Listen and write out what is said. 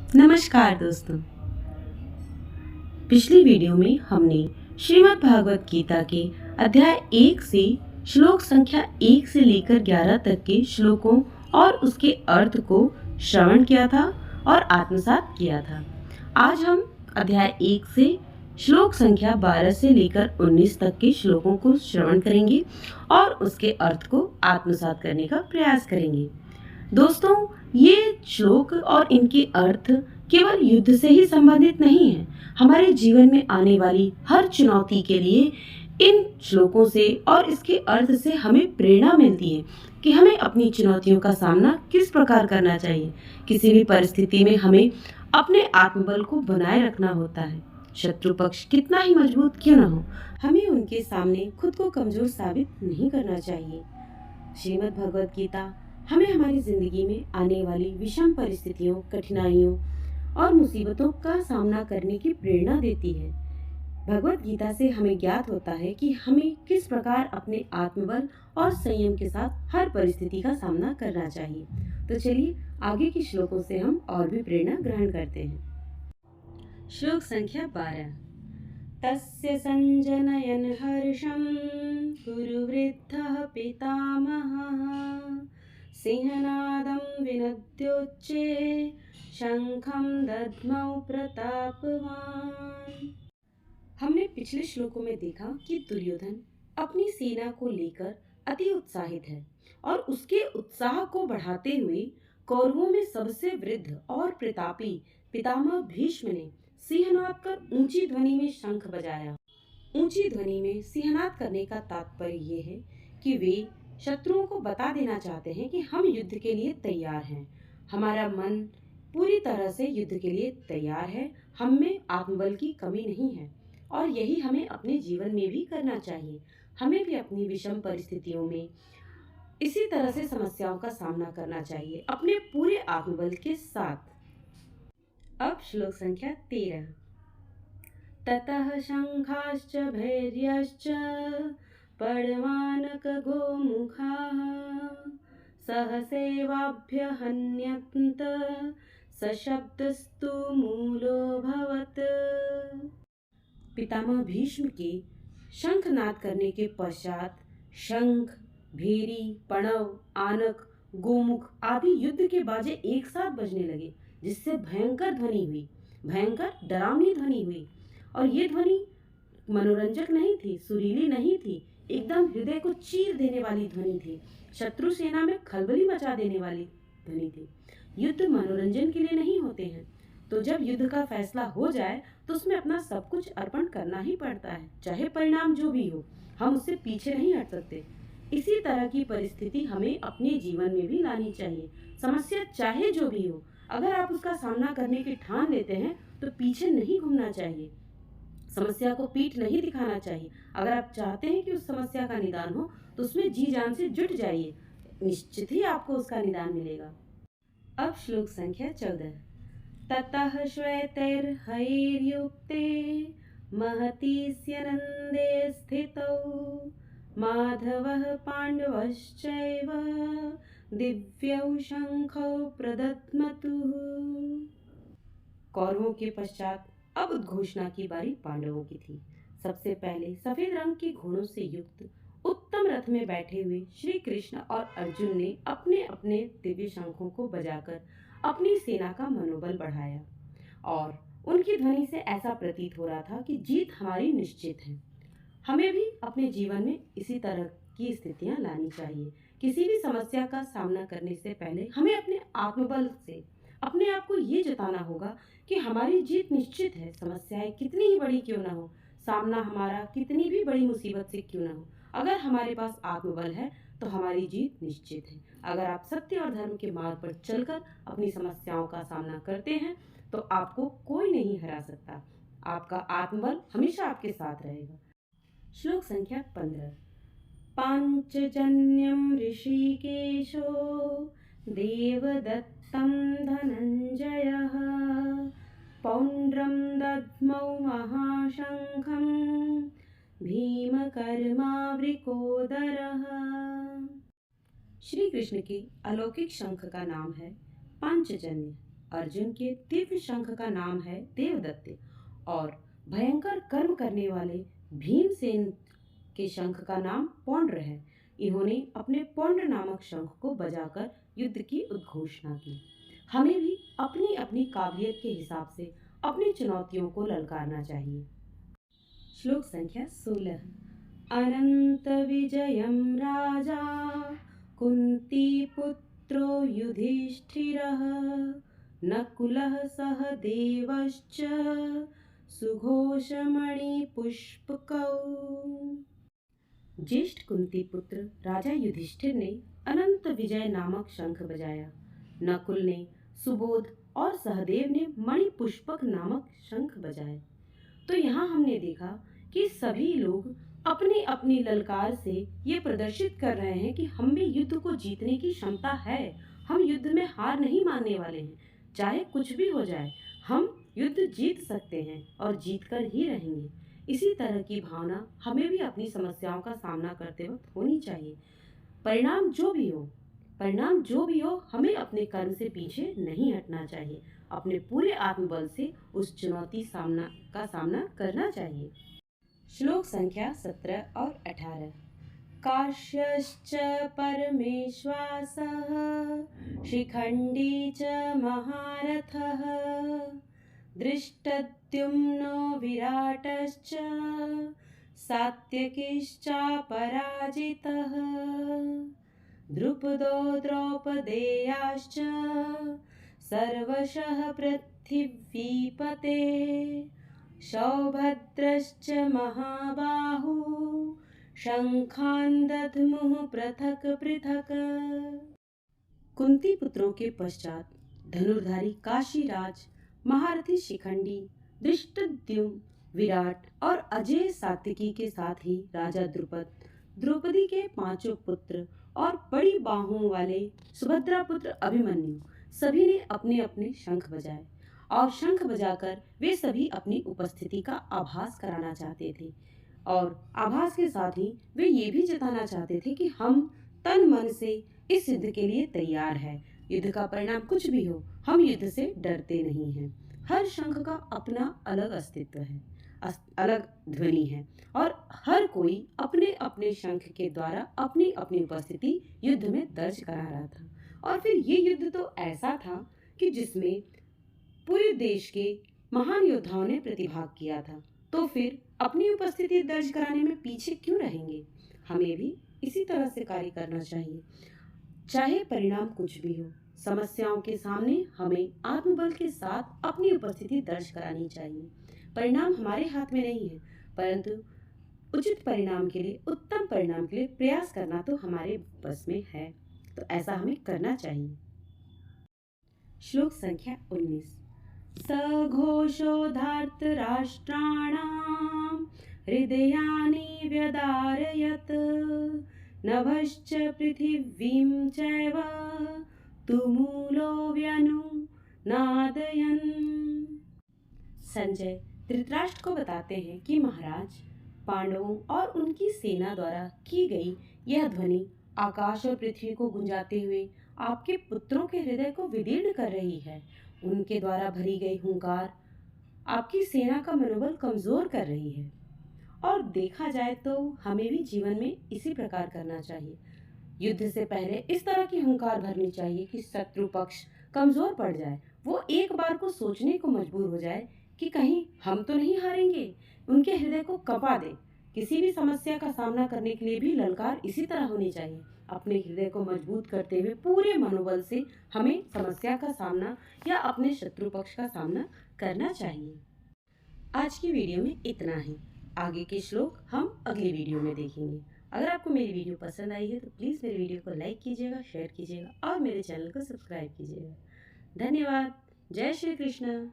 नमस्कार दोस्तों। पिछली वीडियो में हमने श्रीमद् भागवत गीता के अध्याय 1 से श्लोक संख्या 1 से लेकर 11 तक के श्लोकों और उसके अर्थ को श्रवण किया था और आत्मसात किया था। आज हम अध्याय 1 से श्लोक संख्या 12 से लेकर 19 तक के श्लोकों को श्रवण करेंगे और उसके अर्थ को आत्मसात करने का प्रयास करेंगे। दोस्तों, ये श्लोक और इनके अर्थ केवल युद्ध से ही संबंधित नहीं है। हमारे जीवन में आने वाली हर चुनौती के लिए इन श्लोकों से और इसके अर्थ से हमें प्रेरणा मिलती है कि हमें अपनी चुनौतियों का सामना किस प्रकार करना चाहिए। किसी भी परिस्थिति में हमें अपने आत्मबल को बनाए रखना होता है। शत्रु पक्ष कितना ही मजबूत क्यों न हो, हमें उनके सामने खुद को कमजोर साबित नहीं करना चाहिए। श्रीमद् भगवत गीता हमें हमारी जिंदगी में आने वाली विषम परिस्थितियों, कठिनाइयों और मुसीबतों का सामना करने की प्रेरणा देती है। भगवत गीता से हमें ज्ञात होता है कि हमें किस प्रकार अपने आत्मबल और संयम के साथ हर परिस्थिति का सामना करना चाहिए। तो चलिए आगे के श्लोकों से हम और भी प्रेरणा ग्रहण करते हैं। श्लोक संख्या 12। तस्य संजनयन हर्षं कुरुवृद्धः पितामहः सिंहनादं विनद्योच्चे शंखं दद्मौ प्रतापवान। हमने पिछले श्लोकों में देखा कि दुर्योधन अपनी सेना को लेकर अति उत्साहित है और उसके उत्साह को बढ़ाते हुए कौरवों में सबसे वृद्ध और प्रतापी पितामह भीष्म ने सिंहनाद कर ऊंची ध्वनि में शंख बजाया। ऊंची ध्वनि में सिंहनाद करने का तात्पर्य ये है कि वे शत्रुओं को बता देना चाहते हैं कि हम युद्ध के लिए तैयार हैं। हमारा मन पूरी तरह से युद्ध के लिए तैयार है। हम में आत्मबल की कमी नहीं है और यही हमें अपने जीवन में भी करना चाहिए। हमें भी अपनी विषम परिस्थितियों में इसी तरह से समस्याओं का सामना करना चाहिए, अपने पूरे आत्मबल के साथ। अब श्लोक संख्या 13। ततः शंखाश्च भैर्यश्च पडवानक गोमुखाः सहसेवाभ्य हन्यन्त सशब्दस्तु मूलोऽभवत्। पितामह भीष्म के शंखनाद करने के पश्चात शंख, भेरी, पणव, आनक, गोमुख आदि युद्ध के बाजे एक साथ बजने लगे, जिससे भयंकर ध्वनि हुई, भयंकर डरावनी ध्वनि हुई। और ये ध्वनि मनोरंजक नहीं थी, सुरीली नहीं थी, एकदम हृदय को चीर देने वाली ध्वनि थी। शत्रु सेना में खलबली मचा देने वाली ध्वनि थी। युद्ध मनोरंजन के लिए नहीं होते हैं, तो जब युद्ध का फैसला हो जाए तो उसमें अपना सब कुछ अर्पण करना ही पड़ता है, चाहे परिणाम जो भी हो। हम उससे पीछे नहीं हट सकते। इसी तरह की परिस्थिति हमें अपने जीवन में भी लानी चाहिए। समस्या चाहे जो भी हो, अगर आप उसका सामना करने की ठान लेते हैं तो पीछे नहीं घूमना चाहिए, समस्या को पीठ नहीं दिखाना चाहिए। अगर आप चाहते हैं कि उस समस्या का निदान हो तो उसमें जी जान से जुट जाइए, निश्चित ही आपको उसका निदान मिलेगा। अब श्लोक संख्या 14। ततः श्वेतैर्हयैर्युक्ते महतीस्यनन्दे स्थितौ माधवः पाण्डवश्चैव दिव्यौ शंखौ प्रदद्मतुः। कौरवों के पश्चात अब उद्घोषणा की बारी पांडवों की थी। सबसे पहले सफेद रंग के घोड़ों से युक्त उत्तम रथ में बैठे हुए श्री कृष्ण और अर्जुन ने अपने अपने दिव्य शंखों को बजाकर अपनी सेना का मनोबल बढ़ाया और उनकी ध्वनि से ऐसा प्रतीत हो रहा था कि जीत हमारी निश्चित है। हमें भी अपने जीवन में इसी तरह की स्थितियां लानी चाहिए। किसी भी समस्या का सामना करने से पहले हमें अपने आत्मबल से अपने आप को ये जताना होगा कि हमारी जीत निश्चित है। समस्याएं कितनी ही बड़ी क्यों ना हो, सामना हमारा कितनी भी बड़ी मुसीबत से क्यों ना हो, अगर हमारे पास आत्मबल है तो हमारी जीत निश्चित है। अगर आप सत्य और धर्म के मार्ग पर चलकर अपनी समस्याओं का सामना करते हैं तो आपको कोई नहीं हरा सकता। आपका आत्मबल हमेशा आपके साथ रहेगा। श्लोक संख्या 15। पांचजन्यम ऋषिकेशो देवदत्तं धनंजयः पौंड्रं दद्मौ महाशंखं भीमकर्मावृकोदरः। श्री कृष्ण के अलौकिक शंख का नाम है पांचजन्य। अर्जुन के दिव्य शंख का नाम है देवदत्त और भयंकर कर्म करने वाले भीमसेन के शंख का नाम पौंड्र है। इन्होंने अपने पौंड्र नामक शंख को बजाकर युद्ध की उद्घोषणा की। हमें भी अपनी अपनी काबिलियत के हिसाब से अपनी चुनौतियों को ललकारना चाहिए। श्लोक संख्या 16। अनंत विजयम राजा कुंती पुत्रो युधिष्ठिरः नकुलः सह देवश्च सुघोषमणि पुष्पकौ। ज्येष्ठ कुंती पुत्र राजा युधिष्ठिर ने अनंत विजय नामक शंख बजाया। नकुल ने सुबोध और सहदेव ने मणि पुष्पक नामक शंख बजाए। तो यहाँ हमने देखा कि सभी लोग अपनी अपनी ललकार से ये प्रदर्शित कर रहे हैं कि हम में युद्ध को जीतने की क्षमता है। हम युद्ध में हार नहीं मानने वाले हैं। चाहे कुछ भी हो जाए, हम युद्ध जीत सकते हैं और जीत कर ही रहेंगे। इसी तरह की भावना हमें भी अपनी समस्याओं का सामना करते वक्त होनी चाहिए। परिणाम जो भी हो हमें अपने कर्म से पीछे नहीं हटना चाहिए। अपने पूरे आत्मबल से उस चुनौती का सामना करना चाहिए। श्लोक संख्या 17 और 18। काश्यश्च परमेश्वासः शिखण्डी च महारथः दृष्टद्युम्नो विराटश्च सात्यकिश्चापराजितः द्रुपदो द्रौपदेयाश्च सर्वशः पृथिवीपते सौभद्रश्च महाबाहु शंखान् दध्मुः पृथक पृथक। कुंती पुत्रों के पश्चात धनुर्धारी काशीराज, महारथी शिखंडी, धृष्टद्युम्न, विराट और अजेय सात्यकी के साथ ही राजा द्रुपद, द्रौपदी के 5 पुत्र और बड़ी बाहुओं वाले सुभद्रा पुत्र अभिमन्यु सभी ने अपने अपने शंख बजाए और शंख बजाकर वे सभी अपनी उपस्थिति का आभास कराना चाहते थे और आभास के साथ ही वे ये भी जताना चाहते थे कि हम तन मन से इस युद्ध के लिए तैयार हैं। युद्ध का परिणाम कुछ भी हो, हम युद्ध से डरते नहीं हैं। हर शंख का अपना अलग अस्तित्व है, अलग ध्वनि है और हर कोई अपने अपने शंख के द्वारा अपनी अपनी उपस्थिति युद्ध में दर्ज करा रहा था। और फिर ये युद्ध तो ऐसा था कि जिसमें पूरे देश के महान योद्धाओं ने प्रतिभाग किया था। तो फिर अपनी उपस्थिति दर्ज कराने में पीछे क्यों रहेंगे? हमें भी इसी तरह से कार्य करना चाहिए। चाहे परिणाम कुछ भी हो, समस्याओं के सामने हमें आत्मबल के साथ अपनी उपस्थिति दर्ज करानी चाहिए। परिणाम हमारे हाथ में नहीं है, परंतु उचित परिणाम के लिए, उत्तम परिणाम के लिए प्रयास करना तो हमारे बस में है। तो ऐसा हमें करना चाहिए। श्लोक संख्या 19। सघोषोधार्त राष्ट्राणां हृदयानि व्यदारयत् नभश्च पृथिवीं चैव तुमुलो व्यनुनादयन्। संजय धृतराष्ट्र को बताते हैं कि महाराज, पांडवों और उनकी सेना द्वारा की गई यह ध्वनि आकाश और पृथ्वी को गुंजाते हुए आपके पुत्रों के हृदय को विदीर्ण कर रही है। उनके द्वारा भरी गई हुंकार आपकी सेना का मनोबल कमजोर कर रही है। और देखा जाए तो हमें भी जीवन में इसी प्रकार करना चाहिए। युद्ध से पहले इस तरह की हुंकार भरनी चाहिए कि शत्रु पक्ष कमजोर पड़ जाए, वो एक बार को सोचने को मजबूर हो जाए कि कहीं हम तो नहीं हारेंगे, उनके हृदय को कंपा दे। किसी भी समस्या का सामना करने के लिए भी ललकार इसी तरह होनी चाहिए। अपने हृदय को मजबूत करते हुए पूरे मनोबल से हमें समस्या का सामना या अपने शत्रु पक्ष का सामना करना चाहिए। आज की वीडियो में इतना ही। आगे के श्लोक हम अगली वीडियो में देखेंगे। अगर आपको मेरी वीडियो पसंद आई है तो प्लीज़ मेरी वीडियो को लाइक कीजिएगा, शेयर कीजिएगा और मेरे चैनल को सब्सक्राइब कीजिएगा। धन्यवाद। जय श्री कृष्ण।